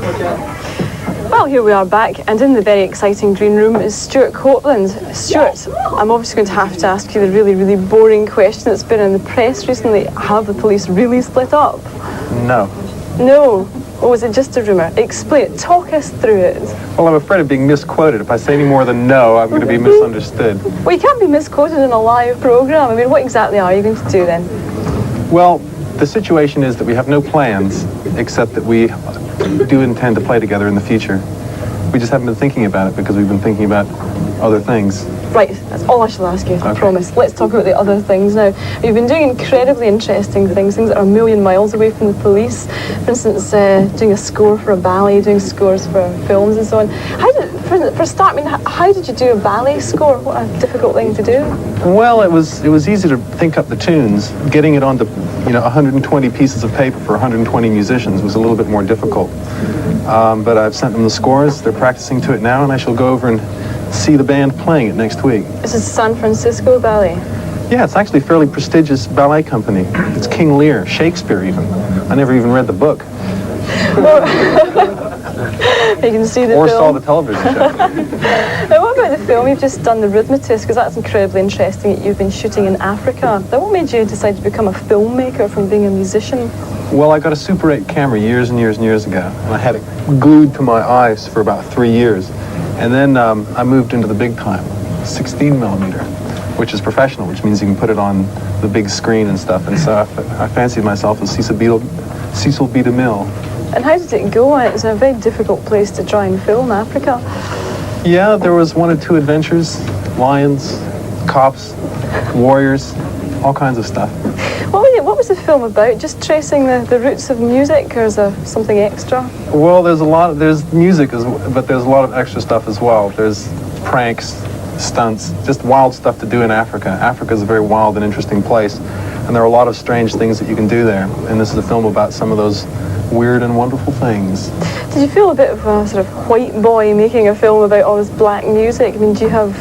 Well, here we are back, and in the very exciting green room is Stewart Copeland. Stuart, I'm obviously going to have to ask you the really, really boring question that's been in the press recently. Have the police really split up? No. No? Or was it just a rumour? Explain it. Talk us through it. Well, I'm afraid of being misquoted. If I say any more than no, I'm going to be misunderstood. Well, you can't be misquoted in a live programme. I mean, what exactly are you going to do then? Well, the situation is that we have no plans, except that we do intend to play together in the future. We just haven't been thinking about it because we've been thinking about other things. Right, that's all I shall ask you, I promise. Let's talk about the other things now. You've been doing incredibly interesting things that are a million miles away from the police. For instance, doing a score for a ballet, doing scores for films and so on. For a start, I mean, how did you do a ballet score? What a difficult thing to do. Well, it was easy to think up the tunes. Getting it onto 120 pieces of paper for 120 musicians was a little bit more difficult. But I've sent them the scores. They're practicing to it now, and I shall go over and see the band playing it next week. This is San Francisco Ballet. Yeah, it's actually a fairly prestigious ballet company. It's King Lear, Shakespeare even. I never even read the book. You can see the or film. saw the television show. Now, what about the film? You've just done The Rhythmatist, because that's incredibly interesting that you've been shooting in Africa. Now, what made you decide to become a filmmaker from being a musician? Well, I got a Super 8 camera years and years and years ago, and I had it glued to my eyes for about 3 years. And then I moved into the big time, 16 millimeter, which is professional, which means you can put it on the big screen and stuff. And so I fancied myself as Cecil B. DeMille. And how did it go? It was a very difficult place to try and film Africa. Yeah, there was 1 or 2 adventures, lions, cops, warriors, all kinds of stuff. What was the film about? Just tracing the roots of music, or is there something extra? Well, there's music, but there's a lot of extra stuff as well. There's pranks, stunts, just wild stuff to do in Africa. Africa is a very wild and interesting place, and there are a lot of strange things that you can do there. And this is a film about some of those weird and wonderful things. Did you feel a bit of a sort of white boy making a film about all this black music? I mean, do you have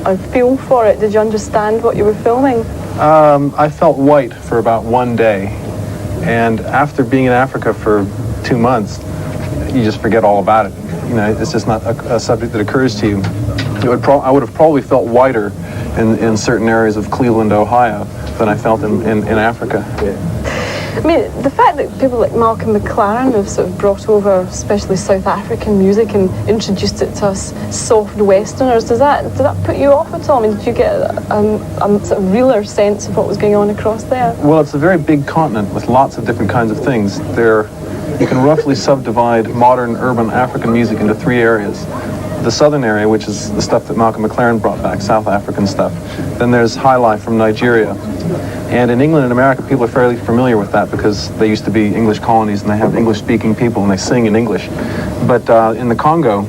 a feel for it? Did you understand what you were filming? I felt white for about 1 day, and after being in Africa for 2 months, you just forget all about it. It's just not a subject that occurs to you. I would have probably felt whiter in certain areas of Cleveland, Ohio, than I felt in Africa. I mean, the fact that people like Malcolm McLaren have sort of brought over especially South African music and introduced it to us soft Westerners, did that put you off at all? I mean, did you get a sort of realer sense of what was going on across there? Well, it's a very big continent with lots of different kinds of things. You can roughly subdivide modern urban African music into 3 areas. The southern area, which is the stuff that Malcolm McLaren brought back, South African stuff. Then there's high life from Nigeria. And in England and America, people are fairly familiar with that because they used to be English colonies and they have English-speaking people and they sing in English. But in the Congo,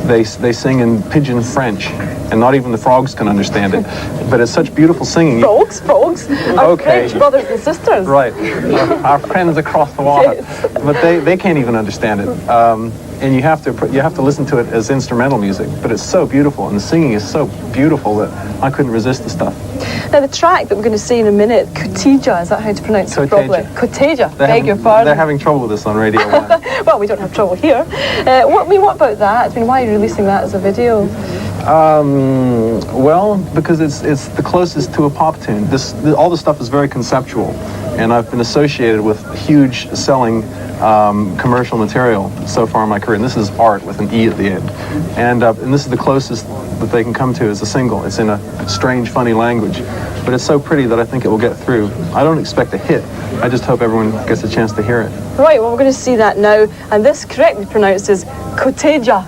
they sing in pidgin French, and not even the frogs can understand it. But it's such beautiful singing. Frogs? Our French brothers and sisters. Right, our friends across the water. But they can't even understand it. And you have to listen to it as instrumental music, but it's so beautiful, and the singing is so beautiful that I couldn't resist the stuff. Now, the track that we're going to see in a minute, Koteja, is that how to pronounce it properly? Koteja, beg your pardon. They're having trouble with this on Radio 1. Well, we don't have trouble here. What about that? I mean, why are you releasing that as a video? Well, because it's the closest to a pop tune. All this stuff is very conceptual, and I've been associated with huge selling commercial material so far in my career, and this is art with an E at the end. And this is the closest that they can come to as a single. It's in a strange, funny language, but it's so pretty that I think it will get through. I don't expect a hit. I just hope everyone gets a chance to hear it. Right, well, we're going to see that now, and this correctly pronounced is Koteja.